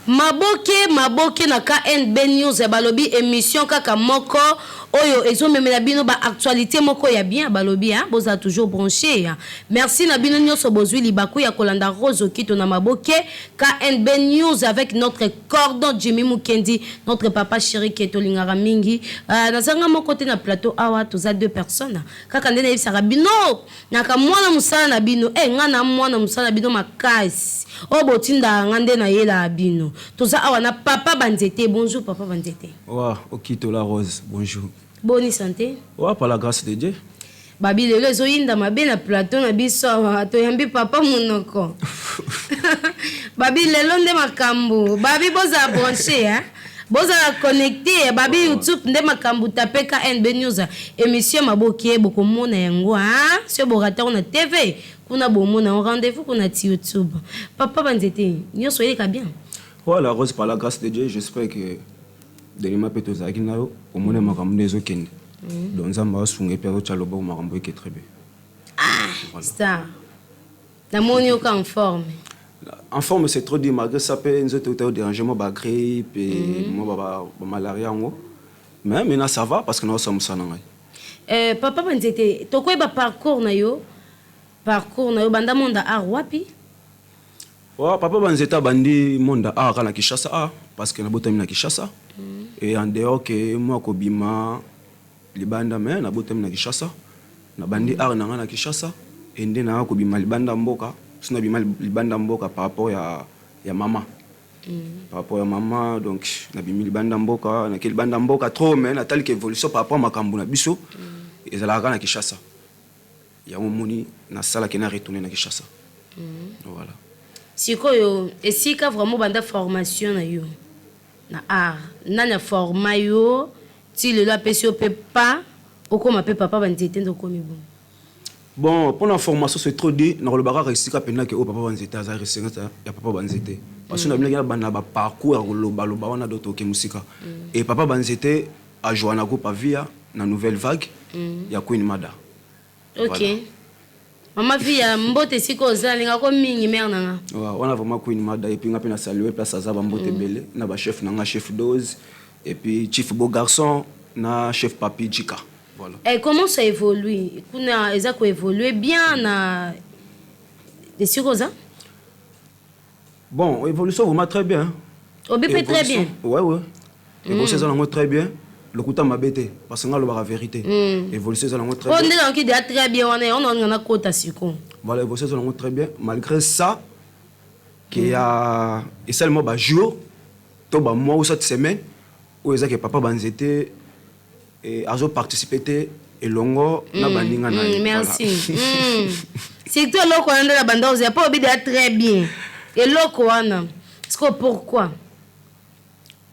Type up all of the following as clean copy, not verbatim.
maboke na KNB News balobi émission kaka moko oyo ezomemela bino ba actualité moko ya bien balobi hein boza toujours branché hein. Merci na bino nyonso bozwi libaku ya kolanda Rose Kito na maboke KNB News avec notre cordon Jimmy Mukendi notre papa chéri Keto lingara mingi na zanga moko te na plateau awa toza deux personnes kaka ndene ebisaka bino naka mwana musala na bino ngana mwana musala bino makasi o botinda ngande na yela bino toza awa na papa Banzete. Bonjour papa Banzete. Wa Okito la Rose, bonjour. Bonne santé. Wa par la grâce de Dieu. Babi lelo zoyinda mabe na plateau na biso to yambi papa munoko. Babi lelo nde makambo. Babi boza branché hein. Boza connecté babi YouTube nde makambo tape KNB News émission maboke boko mona yango hein. Sur borata on a TV. Kuna bomona on rendez-vous kuna ti YouTube. Papa Banzete, nyoso yeka bien. Voilà, Rose, par la grâce de Dieu, j'espère que de l'ima peut aux aguinao, au moins makambo des okende. Donc ça m'a soungé père Chaloba ou makambo qui est très bien. Ah, ça. La monnaie en forme. En forme, c'est trop dit, malgré ça peut nous être dérangement, bah grippe et moi malaria en haut. Mais maintenant ça va parce que nous sommes sans Papa Banzete, to quoi ba parcours na yo banda monda arwapi. Ouais, papa Banzeta bandi monde art na Kinshasa parce que na botami na Kinshasa et en dehors que moi ko bima libanda mais na botami na Kinshasa na bandi art na Kinshasa et ndé na ko bima libanda mboka sina bima libanda mboka par rapport ya mama par rapport à maman donc na bimi libanda mboka na libanda mboka trop mais na telle évolution par rapport à makambu na biso et za la na Kinshasa ya moni na sala qui na retourner na Kinshasa voilà. Sikoyo esika vraiment banda formation na yo na art nana forma yo ti le la pesio pe pas okoma pe papa Banzete ndokomi bon. Bon pour la formation c'est trop dit na le baraka esika pena que papa Banzete za ressenga ya papa Banzete parce que na bina bana ba parcours loba wana doto ke musika et papa Banzete a joué na groupe via na nouvelle vague ya Queen Mada. OK. Voilà. Maman fille mbote siko zalinga ko mingi mère nanga. On a vraiment Queen Mada et puis on a salué place à Zaba mbote belé na ba chef nanga chef Dose et puis chief beau garçon na chef Papi Jika. Voilà. Et comment ça évolue? Kuna eza ko évoluer bien na des siko za? Bon, évolution vraiment très bien. Au BP très bien. Ouais. Évolution ça très bien. Le coup m'a bêté parce que on a la vérité. Évolution ça très bien. On est dans qui déjà très bien on a quota siko. Voilà, évolution ça très bien malgré ça qu'il y a et seulement ba jour to ba mois ou cette semaine où ils a que papa Banzete et azo participer et longo na baninga na. Merci. C'est toi loko anda la banda vous pas obéi très bien. Et loko wana. Pourquoi?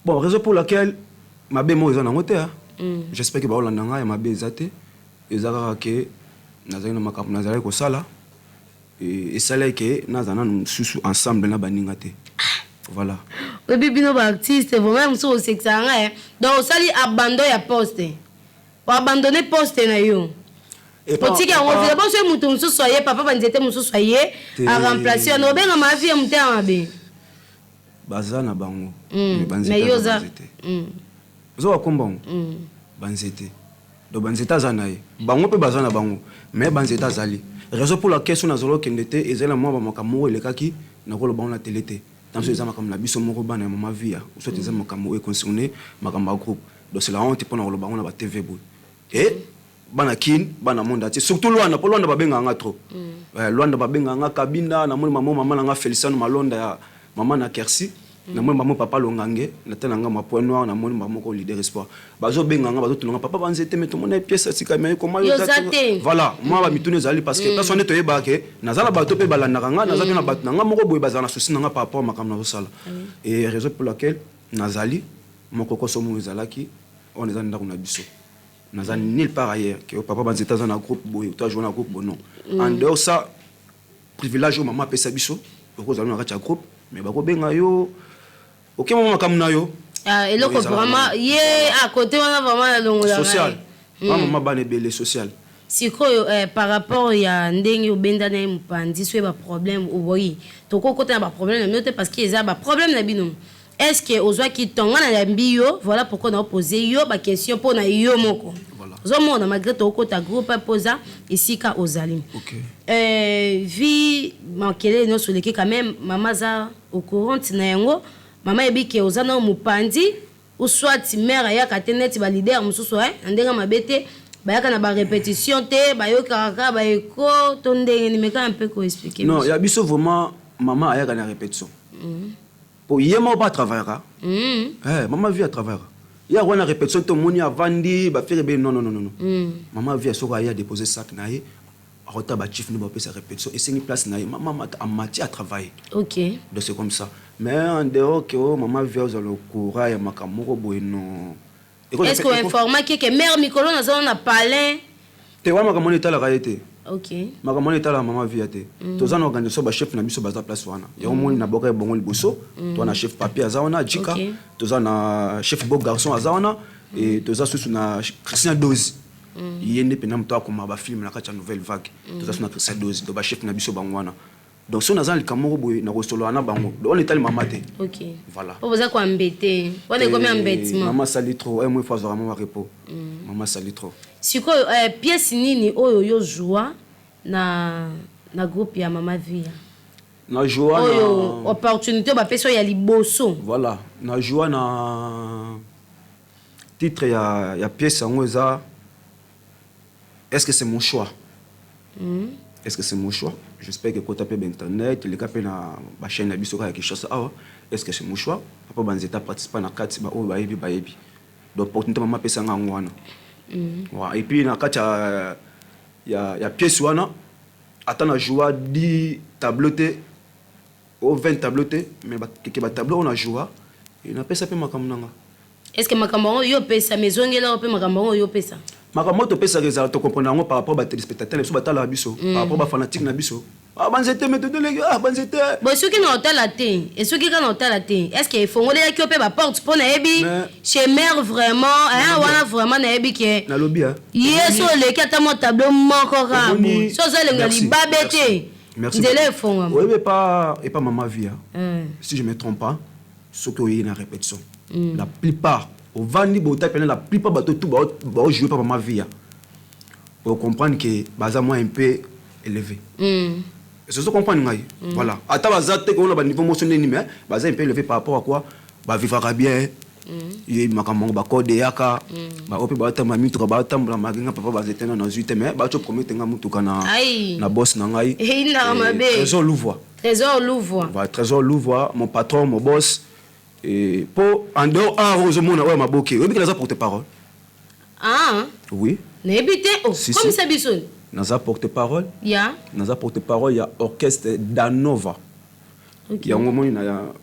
Bon, raison pour laquelle ma bé mo ezana ngote j'espère que ba olanda nga ma bé ezate ezaka ke nazali na makambo nazali ko sala et sala ke nazana susu ensemble na baninga te voilà we bibino ba artiste vraiment so sexanga donc sali abandon ya poste ou abandonner poste na yo et petit que on veut pas ce mutu mususu soyé papa Banzete mususu soyé à remplacer no benga ma vie mutama be bazana bango mais yoza zo akombongo Banzete do Banzete azanaye bango pe bazana bango mais Banzete azali raison pour laquelle on a zolo kendete ezela moi ba makambo elekaki na ko lo bango na télé dans ce ezama comme na biso moko bana mama via ou soit ezama makambo e concerné makambo groupe donc c'est la honte pour na lo bango na ba TV boy et bana kin bana monde ati surtout Luanda po Luanda ba benga nga trop Luanda ba benga nga kabinda na mama na nga Feliciano Malonda ya mama na Kersi na maman papa longange na tananga ma point noir na moni maman ko leader espoir bazo benga nga bazo tunanga papa Banzete mais tout mon pièce sika mais comment voilà moi ba mitune zali parce que personne to yeba ke nazala bato pe balandaka nga nazala na bato nga moko boye bazana souci nga par rapport makamna sala et raison pour laquelle nazali moko ko somo ezalaki on est dans na biso nazali nulle part ailleurs que papa Banzete dans un groupe boye toi jouer na groupe non en dehors ça privilège maman pesa biso ko zali na kacha groupe mais ba ko benga yo OK maman kamna yo et loko vraiment yé à côté on a vraiment la longue social maman bane belé social sikoyo par rapport ya ndenge obenda na mpandi so ba problème oboyi to ko kota ba problème mais parce que eza ba problème na bino est-ce que ozwa ki tonga na yambi yo voilà pourquoi on a posé yo ba question pour na yo moko voilà zomona malgré to ko ta groupe posa ici ka ozali OK vi mankele no soleki quand même mama za au courant na yango mama ebi ke ozana mupandi ou soit mère ya kateneti ba leader mususu ndenga mabete bayaka na ba répétition te bayokaka ba eko to ndenge ni meka un peu ko expliquer non ya biso vraiment maman ayaka na répétition pour yema pas travailler maman vit à travailler il y a une répétition tout moni avandi ba faire ben non maman vit so ya déposer sac na ye rota ba chief ni ba sa répétition et c'est une place na ye maman a matière à travailler OK donc c'est comme ça mais en dehors que maman vit aux le courage ya makamoko boino est-ce qu'on informe que mère Mikolo na zone na palais te wa makamoni tala kaete OK makamoni tala maman vit ate tozana organisation ba chef na biso baza place wana ya omoni na boka bongo liboso to na chef papier azaona jika tozana chef beau garçon azaona et toza sous na Christian Dose yende pena mto akoma ba film na kati ya nouvelle vague toza na Christian Dose to ba chef na biso bangwana donc so nazana likamoko boy na kosolo na bango on est tali mamate OK voilà on vous a quoi embêter on est combien embêtement maman sali trop moi fois vraiment repos maman sali trop siko pièce nini oyo yo joie na groupe ya mama via na joie oyo opportunité ba peso ya liboso voilà na joie na titre ya pièce yango eza est-ce que c'est mon choix est-ce que c'est mon choix j'espère que quand taper internet les capé na ba chaîne na biso ka Kinshasa awa est-ce que c'est mon choix papa banzeta participer na kati ba o ba yebi donc opportunité mama pesa ngana wana et puis na kati ya pièce wana ata na joie 10 tableaux au 20 tableaux mais ba keke ba tableau on a joie et na pesa pe makamnanga est-ce que makambo yo pesa maison ngela pe makambo yo pesa makambo to pesa résultat to comprendre par rapport ba téléspectateurs biso batala biso par rapport ba fanatique na biso banzete méthode les gars banzete bon ceux qui n'ont pas la thé et ceux qui n'ont pas la thé est-ce qu'il faut ngoler qui peut ba porte pour na ebi chez mère vraiment wana vraiment na ebi que na lobby yeso le katamo tableau moko ka so so le ngali babete merci de fond oui mais pas et pas maman via si je me trompe pas ce que il y a une répétition la plupart au vandi bota pendant la plupart bateau tout ba jouer pas maman via pour comprendre que baza moi un peu élevé c'est ce comprendre ngai voilà ata bazate ko na ba niveau motionné ni mais baza un peu élevé par rapport à quoi ba vivra bien y makambo ba code yaka ba ope ba tamba mitu ba tamba maginga papa bazete na 8 mais ba cho promettre nga mutu kana na boss na ngai trésor Louvois voilà trésor Louvois mon patron mon boss et pour en dehors heureusement ouais maboké oui mais ça porte-parole oui n'habite comme ça bison naza porte-parole ya naza porte-parole ya orchestre Danova il y a un moment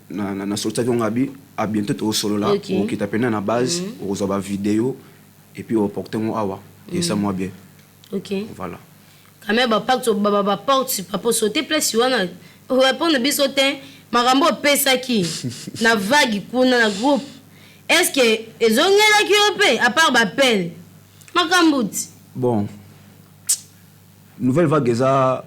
na sorti on abi à bientôt au solo là qui t'a peine na base aux aba vidéo et puis au porter mon awa et ça moi bien OK voilà quand même ba porte papa sauter place wana répondre bisotin makambo pesa ki na vague kuna na groupe est-ce que ezongela ki opé à part ba appel makambuti bon nouvelle vague eza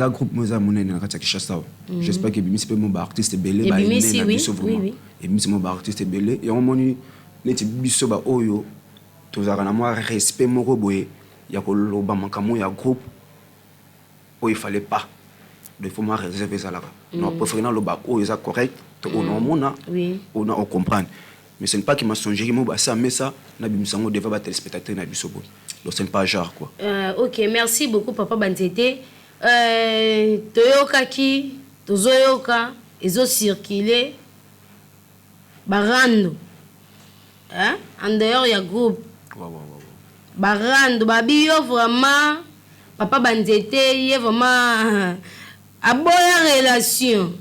groupe moza monene na kati ya Kinshasa j'espère que bimisi pe mon artiste belé ba ene na biso vraiment et bimisi mon artiste belé et on moni neti biso ba oyo tozaka na moi respect moko boye ya ko loba makamo ya groupe o il fallait pas de faut moi réserver ça là non préférant le ba oyo ça correct to on mona on a comprendre mais ce n'est pas qui m'a songé que moi ça mais ça na bimisango devant ba téléspectateur na biso boye donc c'est pas genre quoi OK merci beaucoup papa Banzete toyokaki tozoyoka ezo circuler barando en dehors ya groupe barando babiyo vraiment papa Banzete ye vraiment aboya relation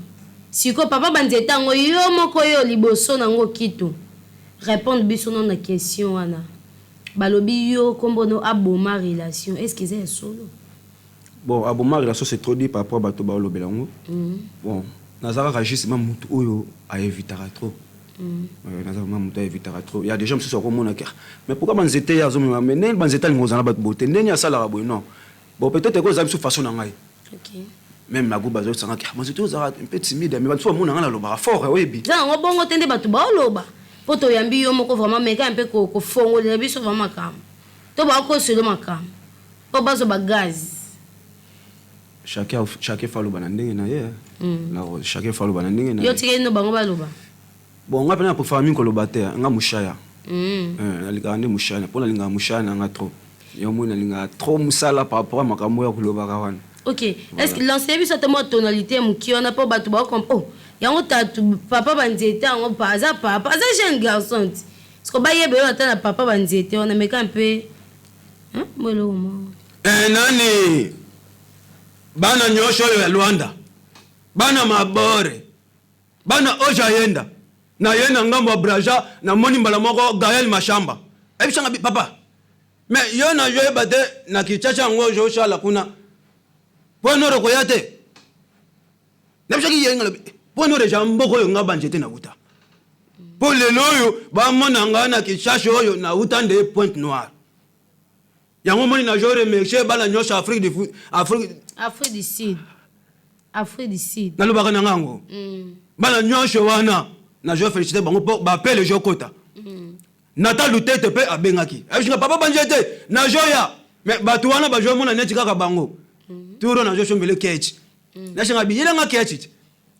siko papa Banzete ngo yo moko yo liboso nango kitu répondre biso na question wana balobi yo kombono aboma relation est-ce que c'est solo bon aboma relation c'est trop dit par rapport à bato ba lobelango bon nazara juste même mutu oyo a évitera trop nazara même mutu a évitera trop il y a des gens qui se sont mona ker mais pourquoi Banzete ya zomi mais Banzete ngozana bato bote ndeni ya sala boy non bon peut-être que ça sous façon na ngai OK même ma groupe bazo sanga ki banzete ozara un peu timide mais bantu amona ngana loba fort oyebi za ngo bongo tende batu ba loba poto yambi yo moko vraiment meka un peu ko fongo de biso vraiment kam to ba ko selo makam po bazo ba gaz chacun fait loba na ndenge na ye na chacun fait loba na ndenge na yo tike no bango ba loba bon nga pena pour famille ko loba te nga mushaya alika ande mushaya pona linga mushaya nga trop yo mona linga trop musala par rapport à makambo ya ko loba kawana. Ok. Voilà. Est-ce que l'ancien vie soit moi tonalité qui on a pas battu ba comme oh yango tatu papa banzete yango paza jeune garçon est-ce que ba yebe yo atana papa banzete on a meka un peu hein molo mo nani bana nyosho ya Luanda bana mabore bana oja yenda na yena ngambo braja na moni mbala moko Gaël Mashamba ebisanga papa mais yo na yo bade na kichacha ngo jo shala kuna Bonore koyate. Nebshaki yenga lo. Bonore jambo ko nga banjete na uta. Po lelo yo ba mona ngana kishasho yo na uta nde Pointe Noire. Yango moni na jore meche bala nyosha Afrique du Sud. Afrique du Sud. Na lo baka na ngango. Bala nyosha wana na jo féliciter bango po ba pele jo kota. Nata lutete pe abengaki. Abishinga papa banjete na joya. Mais batu wana ba jo mona neti kaka bango. Turo na joshon bele kechi na shinga biyela nga kechi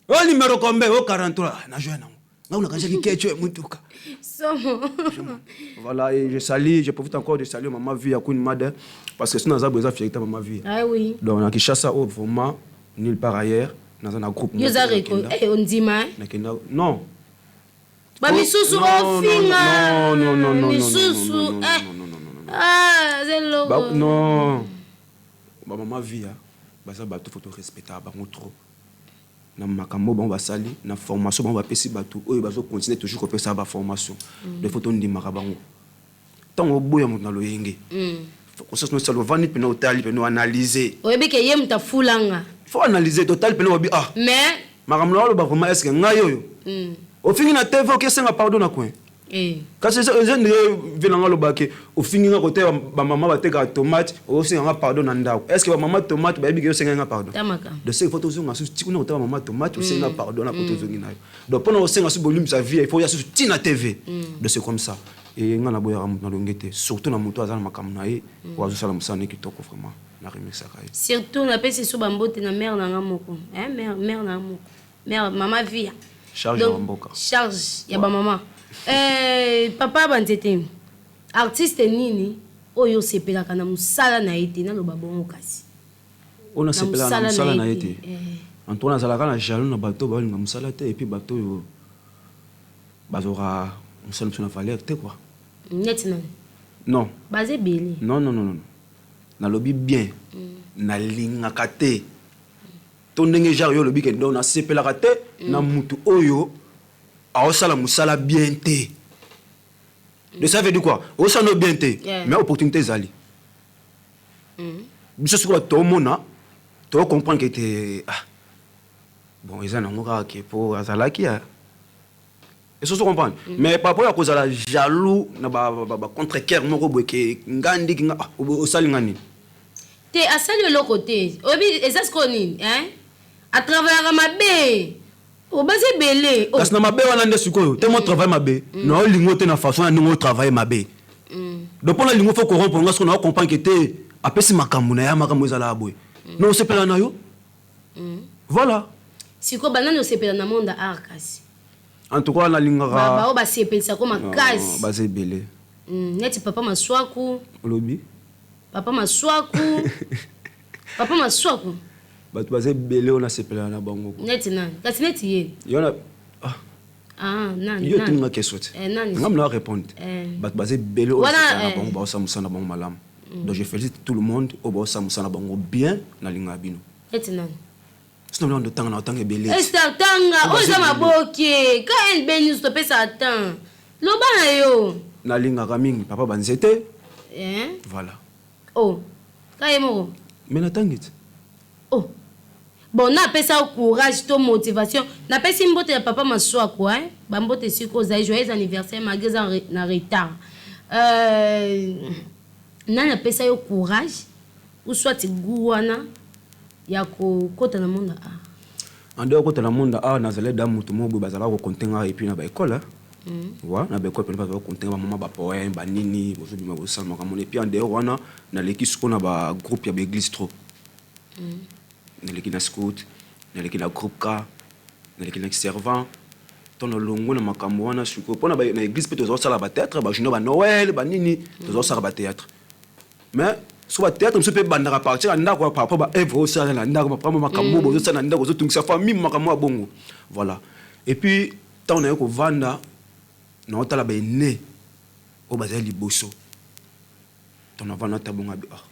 o numéro combien o 43 na joie nango nga una kanjaki kechi mutuka somo voilà et je profite encore de saluer maman vie à Queen Mother parce que sinon ça besoin fier maman vie ah oui donc na Kinshasa au vraiment nulle part ailleurs dans un groupe yo za reko on dit ma non ba misusu o finga non misusu ah zelo non ba maman vie baza bato faut respecter bango trop na makambo bango basali na formation bango bapesi bato oyo bazo continuer toujours ko pesa ba formation de photo ndimaka bango tango boya mo na loyenge ko sosno salo vani pena otali pena analyser oyebi ke ye muta fulanga faut analyser total pena obi ah mais makambo na lo ba vraiment est-ce que ngayo yo au fingi na TV ok senga pardon na coin kasi je ne venanga lo bake au fingi nga côté ba maman ba teka tomate au senga pardon na ndako est-ce que ba maman tomate ba yebi ke senga pardon de ce photo zonga su tikuna ko ta maman tomate au senga pardon na photo zongi nayo donc pendant au senga su volume sa vie il faut ya su tina TV de c'est comme ça et nga na boya na longete surtout na moto azana makambo na ye ko azo sala musane kitoko vraiment na remix akaye surtout na pesi so bambote na mère na ngamoko hein mère na ngamoko mère maman via charge ya mboka charge ya ba maman papa banzete artiste nini oyo sepelaka na musala na ete na loba bongo kasi ona sepela na musala na ete Antoine azalaka na jaloux na bato ba linga musala te et puis bato yo bazora musala na valeur te quoi net non basé belé non na lobi bien na linga kate to ndenge jar yo lobi ke ndo na sepelaka te na mutu oyo aosala musala bien te de ça veut dire quoi osala bien te mais opportunité zali biso siko to mona to comprendre que te ah bon ils en ont que pour azalaki ya et ça se comprendre mais par rapport à cause la jaloux na ba contre cœur moko boye ke ngandi kinga osali ngani te asali le côté obi ezas konini hein à travers ma bé o base belé parce na mabe wana nde sikoyo te mo travail mabe na lingo te na façon na ngo travail mabe donc pour la lingo faut corrompre nga ce qu'on a comprendre que te apesi makambo na ya makambo ezala boye non c'est pela na yo voilà siko banani o sepela na monde arcas en tout cas na lingara ba o ba sepelisa ko makasi base belé neti papa maswaku lobi papa maswaku bato baze belé on a sepela na bango neti nani kasi neti ye yona nani yo tinga question nani ngam na répondre bato baze belé on a sepela na bango ba samusana bango malam donc je félicite tout le monde au ba samusana bango bien na linga bino neti nani sinon on de temps na tanga belé esta tanga oza maboke ka en beni sto pesa temps loba na yo na linga mingi papa banzete voilà oh ka yemo mais na tangit oh bon na pesa courage to motivation na pesi mbote ya papa maswa quoi ba mbote siko za joyeux anniversaire magasin na retard na pesa yo courage ou soit guana ya kokota na monde art. En dehors côté la monde art nazalé dans mutu mo bazala ko contenga et puis na ba école. Ouais, na ba école pe bazala ko contenga maman ba poème ba nini bozo bima bo salma comme et puis en dehors wana na l'équipe ko na ba groupe ya ba église trop. Na l'équipe na scout, na l'équipe na groupe K, na l'équipe na servant. Ton longo na makambo wana suko pona ba na église pe tozo sala ba théâtre ba journée ba Noël ba nini tozo sala ba théâtre. Mais soit théâtre monsieur peut bandara partir anda ko papa ba evro ça na anda ko papa makambo bozo ça na anda ko zo tungisa famille makambo bongo. Voilà. Et puis tant on a ko vanda na otala ba né o bazali liboso. Ton avana tabonga bi ah.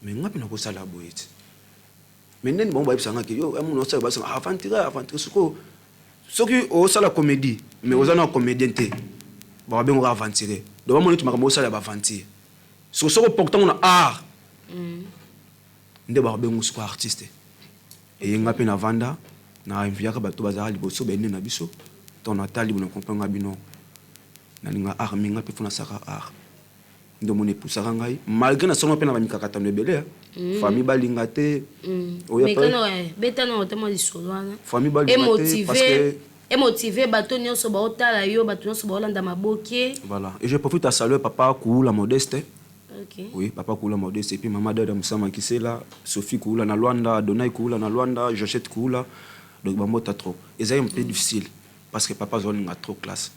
Mais ngapi na ko sala boyeti. Mais nene bon ba bisanga ke yo amu no sala ba sanga aventure suko soki o sala comédie mais ozana comédien té. Ba bengo aventure. Donc mo ni makambo sala ba aventure. So pourtant on a art. Nde ba bengo suko artiste. Et ngapi na vanda na enviaka bato bazali liboso bene na biso. Ton atali bon comprendre bino. Na linga art minga pe funa saka art. Ndo mon épouse ngai malgré na sono pe na ba mikakata no ebele. Famille balinga te. Mais quand beta no tellement di solwana. Famille balinga te parce que motivé bato nyonso ba otala yo bato nyonso ba olanda maboke. Voilà. Et je profite à saluer papa Koula Modeste. Okay. Oui, papa Koula Modeste et puis maman Dada Moussama qui c'est là, Sophie Koula na Luanda, Donai Koula na Luanda, Jochette Koula. Donc ba mota trop. Et c'est un peu difficile parce que papa zolinga trop classe.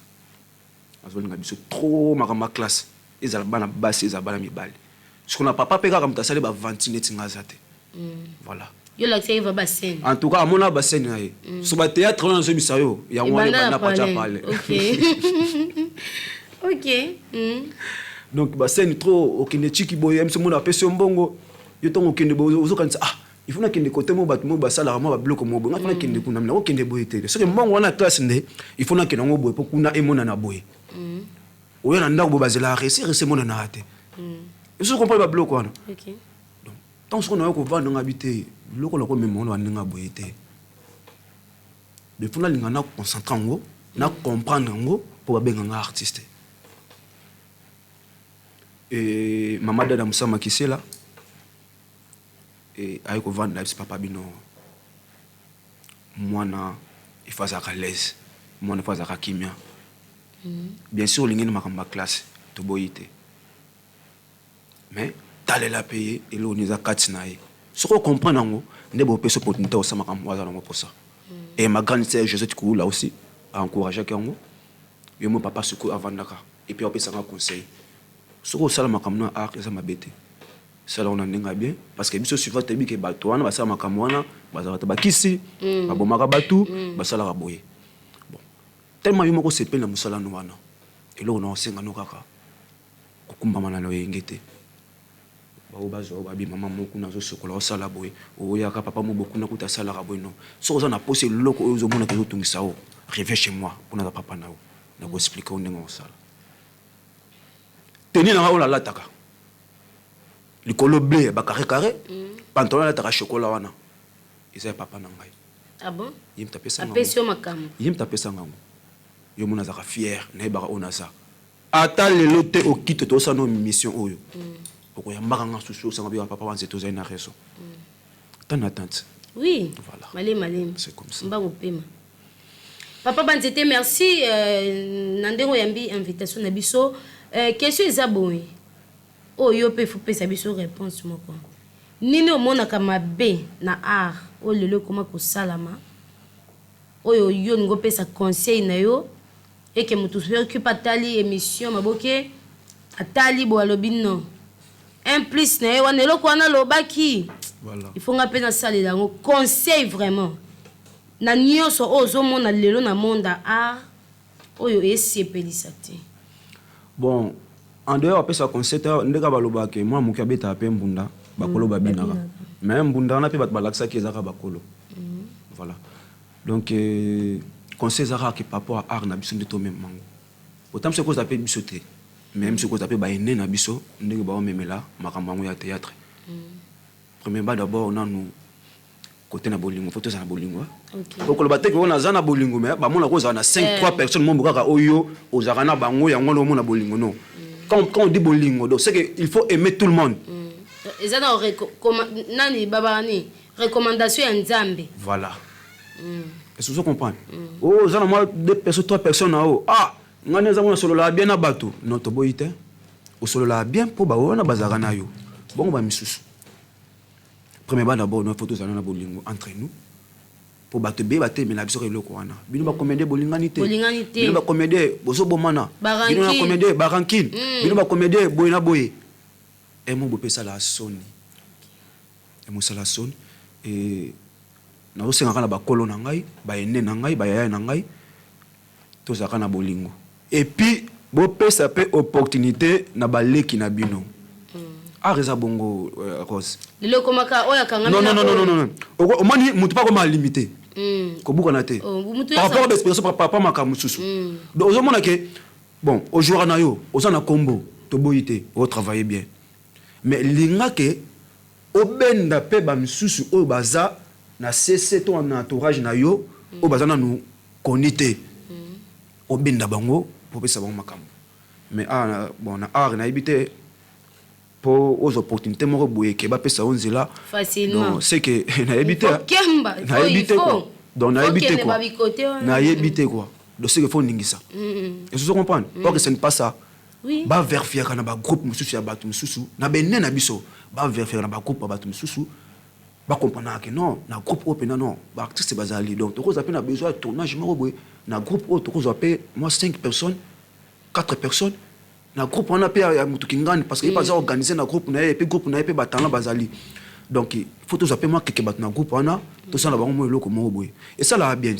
Azolinga biso trop makama classe. Ils ont bana basse, ils ont bana mibali. Ce qu'on a papa peka comme ta sale ba ventine tingazate. Voilà. Yo la tsaï va bassin. En tout cas, mon bassin naï. Sur le théâtre on a ce bisayo, il y a un bana pas parler. OK. OK. Donc bassin trop okine chiki boy même ce monde appelle son bongo. Yo ton okine bozo zo kan ah, il faut na kende côté mo bat mo basala mo ba bloc mo bonga na kende kuna na okine boy té. Ce que mbongo wana classe ndé, il faut na kende ngo boy pour kuna emona na boy. Oya na ndako bazela réussir c'est mon na raté. Je comprends pas bloc wana. OK. Donc tant ce qu'on a ko vendre ngabité, bloc on ko même on nga boy té. De faut na linga na concentrer ngo, na comprendre ngo pour ba benga artiste. Et maman Dada Moussama qui c'est là et avec au vendre papa bino moi na il faut à l'aise moi na faut à kimia bien sûr l'ingénieur makamba classe to boyité mais t'allais la payer et l'on est à 4 naï ce qu'on comprend ngo ndebo peso opportunité au sama kam waza ngo pour ça et ma grande sœur Josette Koula aussi a encouragé kango et mon papa suko avant daka et puis on peut ça conseil. Ce que ça m'a comme art ça m'a bêté ça on en est bien parce que biso suivant tebi ke bato wana basala makamwana bazala bakisi babomaka batu basala raboye bon tellement yo moko sepela musala no wana et là on a senga no kaka kokumba mana lo yengete ba obazo ba bi mama moko na zo sokola osala boye oya ka papa mo beaucoup na kuta sala raboye no so on a posé loko ozo mona ke zo tungisa o reviens chez moi pour na papa nao na ko expliquer on ngo sala tenir na la lataka le colo bleu ba carré pantalon la taka chocolat wana isa papa na ngai ah bon yim tapesa ngam apesio makam yim tapesa ngam yo mona zaka fier na ba ona sa ata le lote o kite to sa no mission oyo oko ya mbaka nga susu sa ngabi papa wanze to za na raison tan attente oui voilà malé c'est comme ça mba pema papa Banzete merci nandego yambi invitation na biso question ezaboué oh yo pe faut pesa biso réponse moko nini omonaka mabe na art o lelo koma ko salama oyo yo ngo pesa conseil na yo et que mutu préoccupe atali émission maboke atali bo alobi non un plus na yo wana eloko wana lobaki voilà il faut nga pe na salela ngo conseil vraiment na nyonso ozo mona lelo na monde art oyo esepelisa te. Bon, en dehors de ça, concept, ndeka baloba ke moi mukia beta pe mbunda bakolo babinaka. Mais mbunda na pe bat balaksa ki ezaka bakolo. Voilà. Donc conseil zara ke papa art na biso ndito même mango. Autant ce cause appelle bisoté. Même ce cause appelle ba ene na biso ndenge ba memela makambo ya théâtre. Premièrement d'abord on a nous côté na bolingo photo za bolingo. OK. Donc le batek on a za na bolingo mais ba mona ko za na 5 3 personnes mon bukaka oyo ozaka na bango yango no mona bolingo non. Quand on dit bolingo donc c'est que il faut aimer tout le monde. eza na nani babani recommandation ya nzambe. Voilà. Est-ce que vous comprenez? Oh, ça moi 2 personnes 3 personnes en haut. Ah, ngane za mona solo la bien na bato. Non to boyite. O solo la bien pour ba wana bazara na yo. Bon ba misusu. Premièrement d'abord nos photos na bolingo entre nous. Pour bato be baté mais na biso eloko wana. Bino ba commander bolinganité. Bino ba commander bozo bomana. Bino ba commander barankine. Bino ba commander boyina boye. Et mon beau ça la soni. Et mon ça la soni et na osengaka na bakolo na ngai baene na ngai bayaya na ngai tozalaka na bolingo et puis bopesa pe opportunité na baleki na bino areza bongo Rose lelo komaka oya kanga non omoni mutu pa koma limité kobuka na te par rapport à l'expérience par rapport à makamususu donc ozomona ke bon ojouera na yo oza na kombo toboyite o travailler bien mais linga ke obenda pe ba misusu o baza na cc to en entourage na yo o bazana nous konité obenda bango pour pesa bango makambo mais bon na na habité pour aux opportunités moko boye ke ba pesa onzela facilement donc c'est que na habité na habité quoi donc na habité quoi na habité quoi donc c'est que faut ningisa est-ce que vous comprenez pas que ce n'est pas ça. Oui. Ba vérifier kana ba groupe mususu ya batu mususu na benne na biso ba vérifier na ba groupe batu mususu ba comprendre que non na groupe open non ba artiste bazali donc to ko zape na besoin de tournage moko boy na groupe o to ko zape moi 5 personnes 4 personnes na groupe on a pe ya mutu kingani parce que il pas organiser na groupe na et puis groupe na pe batala bazali donc il faut to zape moi que batu na groupe on a to ça na bango mo eloko moko boy et ça la bien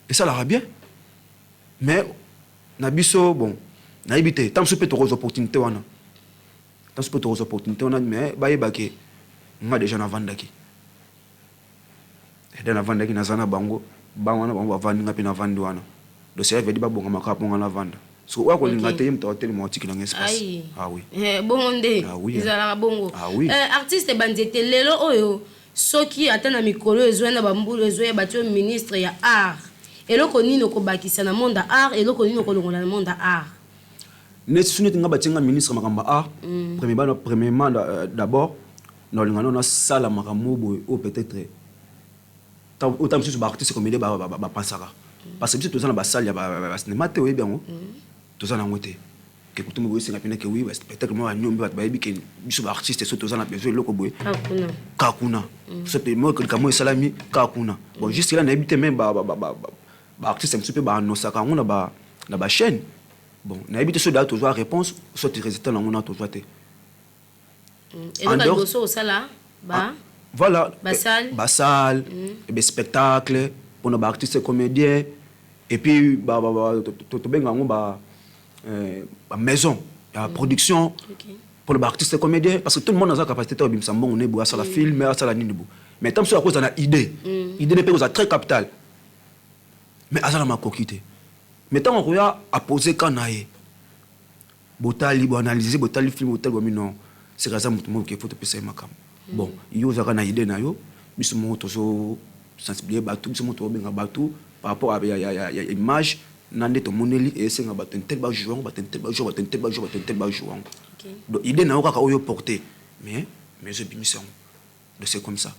et ça la bien mais na biso bon na habité tant que tu as des opportunités wana tant que tu as des opportunités wana mais ba yebake nga déjà na vandaki et dans na vandaki na zana bango ba wana bango bavandi nga pe na vandi wana donc c'est veut dire ba bonga makapo nga na vanda so wa ko linga te mto hotel mo tiki na espace ah oui bongo nde izala bongo artiste banzete lelo oyo soki atana mikolo ezwena bambulu ezwe batyo ministre ya art eloko nini okobakisa na monde art eloko nini okolongola na monde art ne suneti nga batinga ministre makamba art premièrement d'abord na lingano na sala makambo boy ou peut-être autant que ba artiste comme ba pensaka parce que tous na ba salle ya ba cinéma te oui bien tous na ngote que tout mo singa pena que oui peut-être moi nyombe ba yebi que biso ba artiste so tous na besoin loko boy kakuna so pe mo que kamo salami kakuna bon juste là na habité même ba artiste un petit peu ba no saka ngona ba na ba chaîne. Bon, na habité sur toujours réponse soit résultat na ngona toujours té et donc il dosso ça là ba voilà salle et spectacle pour nos artistes comédiens et puis to benga ba maison la production pour les artistes comédiens parce que tout le monde a sa capacité de bimsa bon on est boa ça la film ça la nini mais tant sur à cause de la idée ne peut être très capital mais azala ma coquité mais tant on a poser kanaye botali bo analyser botali film botali bo non c'est raza mutu mo ke faut te pesa makam bon yo zaka na idée na yo biso mo to so sensibiliser batu biso mo to benga batu par rapport à ya image nande to moneli et senga batu tel ba jouant batu tel ba jouant batu tel ba jouant batu tel ba jouant donc idée na ka oyo porter mais je bimission donc c'est comme ça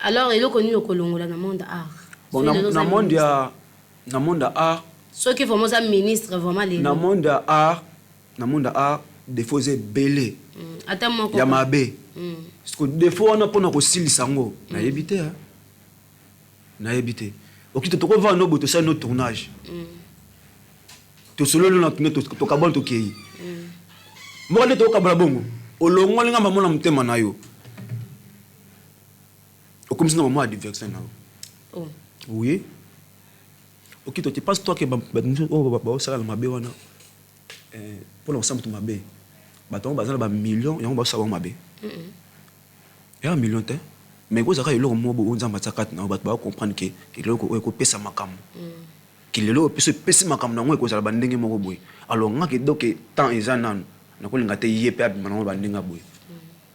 alors eloko ni okolongola na monde art bon na monde art ce qui faut ça ministre vraiment les na monde art défausé belé attends ya mabe parce que des fois on a pona ko silisa ngo na yebité hein na yebité okito to ko va no boto ça no tournage to solo no to kabon to kei mo le to kabala bongo olongo linga mama na mtema na yo okomisa mama a diversion na oh oui. Ok, tu penses toi que ça va mabe wana pour l'ensemble de mabe baton bazana ba millions et on va savoir mabe et un million te mais ko zaka eloko mo bo nzamba tsakati na bato ba comprendre que eloko ko pesa makam que lelo pesa makam na ngo ko zala bandenge moko boy alors ngaki donc temps ezana na ko linga te yepe abima na bandinga boy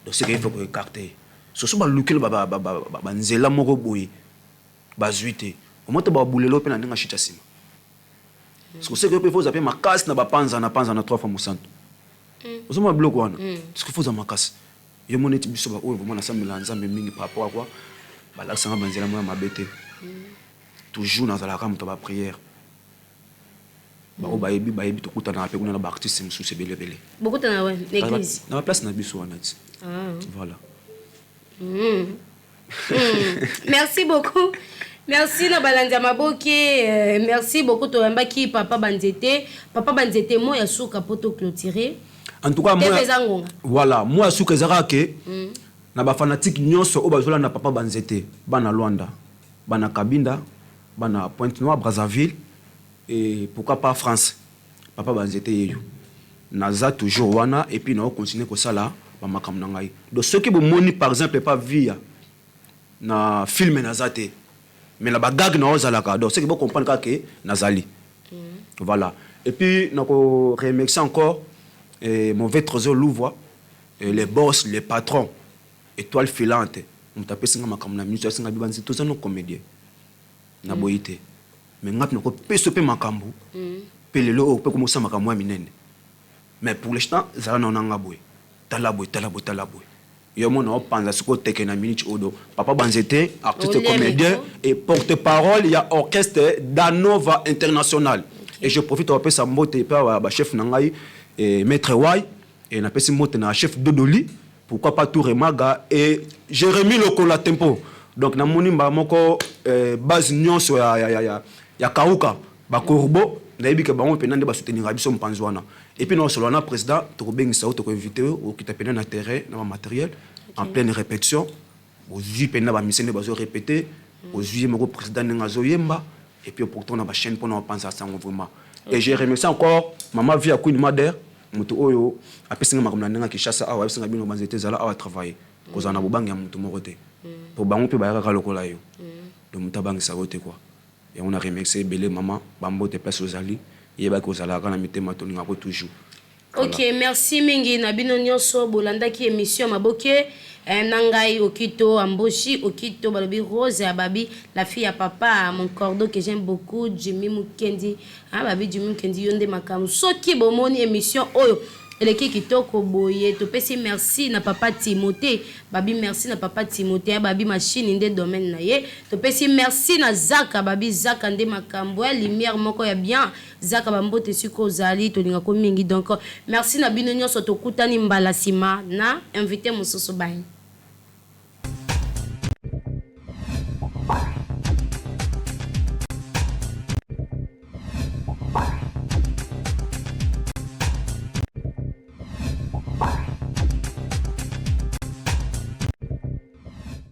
donc c'est qu'il faut que écarter so so ba lukelo ba nzela moko boy ba zuite au moins tu vas bouler l'open en dinga chita sima parce que c'est que faut zapper ma casse na ba panza na 3 fois moussanto osoma bloc wana parce que faut za ma casse yo moni ti biso ba oyo vraiment na sambela nzambe mingi par rapport à quoi ba la sanga banzela mo mabete toujours na zala ka muto ba prière ba o ba yebi to kutana pe kuna na ba artiste musu se belebele beaucoup na ouais l'église na place na biso wana ti voilà merci beaucoup. Merci na balandia maboke merci beaucoup to yambaki papa banzete mo ya suka poto clôturer en tout cas moi voilà moi suka ezaka ke na ba fanatique nyonso o bazola na papa banzete bana Luanda bana Kabinda bana Pointe-Noire Brazzaville et pourquoi pas France papa banzete yeyo naza toujours wana et puis na continuer ko sala ba makam na ngai donc ceux qui bomoni par exemple pas via na film nazate mais la bagarre na ozalaka donc c'est que vous comprendre que nazali voilà et puis nako remercier encore mon trésor Louvois les boss les patrons étoile filante on tapé singa makamna musique singa bibanzi tous nos comédiens na boité mais ngap nako peso pe makambu pe lelo o pe komosa makamwa minene mais pour l'instant zala na nanga boy talaboy yo mon panza siko teke na minute odo papa banzete artiste comédien et porte-parole il y a orchestre Danova International et je profite de passer mbote pa ba chef nangai et maître Wai et na pesi mbote na chef Dodoli pourquoi pas Touré Maga et Jérémy Lokola Tempo donc na moni mba moko base nyonso ya kauka ba korbo na yebi ke bango penande ba soutenir biso mpanzi wana et puis non solo na président to bengisa to ko inviter au kitapena na terrain na matériel en pleine répétition aux yeux pena ba misene bazo répéter aux yeux mon président ngazo yemba et puis pourtant na ba chaîne pour nous penser à ça vraiment et je remercie encore maman via Queen Mother mutu oyo apesinga makamna nga kishasa awa apesinga bino banzete zala awa travailler kozana bobangi ya mutu morote pour bango pe ba yaka lokola yo donc mutabanga sa wote quoi et on a remercié belé maman bambo te place aux ali yeba ko zala kana mitema to ngako toujours. Ok, merci mingi na bino nyonso bolanda ki émission maboke nangai okito amboshi okito balobi Rose ya babi la fille à papa mon cordeau que j'aime beaucoup Jimmy Mukendi babi Jimmy Mukendi yonde makamu soki bomoni émission oyo eleki kitoko boye to pesi merci na papa Timothée babi merci na papa Timothée babi machine inde domaine na ye to pesi merci na Zaka babi Zaka nde makambo ya lumière moko ya bien Zaka bambote siko zali to linga ko mingi donc merci na bino nyonso to kutani mbala sima na invité mususu bani